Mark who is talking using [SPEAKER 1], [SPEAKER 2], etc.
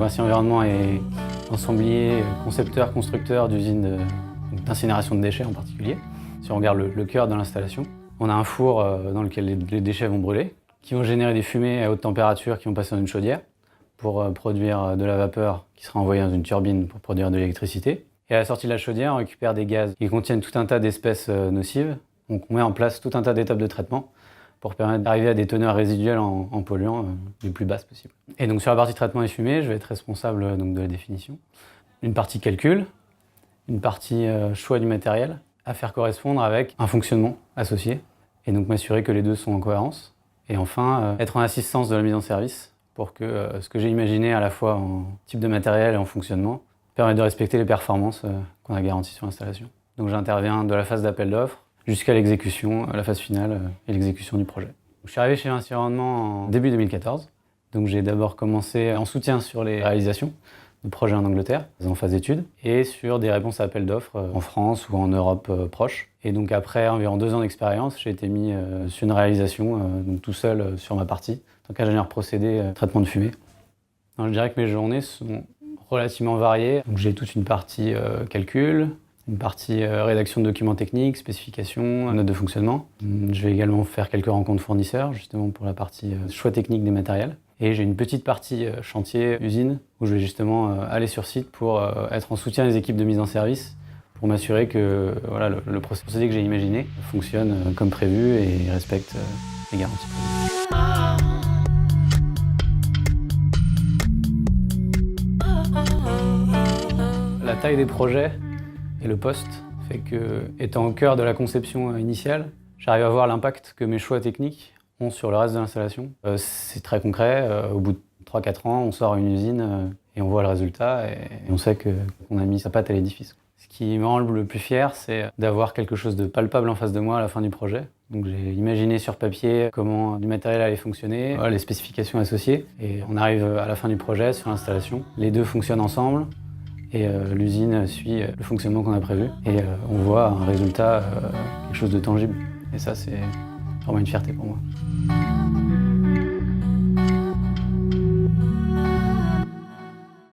[SPEAKER 1] Mercier Environnement est ensemblier, concepteur, constructeur d'usines d'incinération de déchets en particulier. Si on regarde le cœur de l'installation, on a un four dans lequel les déchets vont brûler, qui vont générer des fumées à haute température qui vont passer dans une chaudière pour produire de la vapeur qui sera envoyée dans une turbine pour produire de l'électricité. Et à la sortie de la chaudière, on récupère des gaz qui contiennent tout un tas d'espèces nocives. Donc on met en place tout un tas d'étapes de traitement pour permettre d'arriver à des teneurs résiduelles en polluants les plus basses possibles. Et donc sur la partie traitement des fumées, je vais être responsable donc, de la définition. Une partie calcul, une partie choix du matériel à faire correspondre avec un fonctionnement associé et donc m'assurer que les deux sont en cohérence. Et enfin, être en assistance de la mise en service pour que ce que j'ai imaginé à la fois en type de matériel et en fonctionnement permette de respecter les performances qu'on a garanties sur l'installation. Donc j'interviens de la phase d'appel d'offres jusqu'à l'exécution, la phase finale et l'exécution du projet. Je suis arrivé chez Mercier Environnement en début 2014. Donc j'ai d'abord commencé en soutien sur les réalisations de projets en Angleterre, en phase d'études, et sur des réponses à appel d'offres en France ou en Europe proche. Et donc après environ 2 ans d'expérience, j'ai été mis sur une réalisation, donc tout seul sur ma partie, en tant qu'ingénieur procédé traitement de fumée. Alors, je dirais que mes journées sont relativement variées. Donc j'ai toute une partie calcul, une partie rédaction de documents techniques, spécifications, notes de fonctionnement. Je vais également faire quelques rencontres fournisseurs, justement pour la partie choix technique des matériels. Et j'ai une petite partie chantier, usine, où je vais justement aller sur site pour être en soutien des équipes de mise en service, pour m'assurer que voilà, le procédé que j'ai imaginé fonctionne comme prévu et respecte les garanties prévues. La taille des projets et le poste fait que, étant au cœur de la conception initiale, j'arrive à voir l'impact que mes choix techniques ont sur le reste de l'installation. C'est très concret, au bout de 3-4 ans, on sort une usine et on voit le résultat et on sait qu'on a mis sa patte à l'édifice. Ce qui me rend le plus fier, c'est d'avoir quelque chose de palpable en face de moi à la fin du projet. Donc j'ai imaginé sur papier comment du matériel allait fonctionner, voilà, les spécifications associées, et on arrive à la fin du projet sur l'installation. Les deux fonctionnent ensemble. Et l'usine suit le fonctionnement qu'on a prévu. Et on voit un résultat, quelque chose de tangible. Et ça, c'est vraiment une fierté pour moi.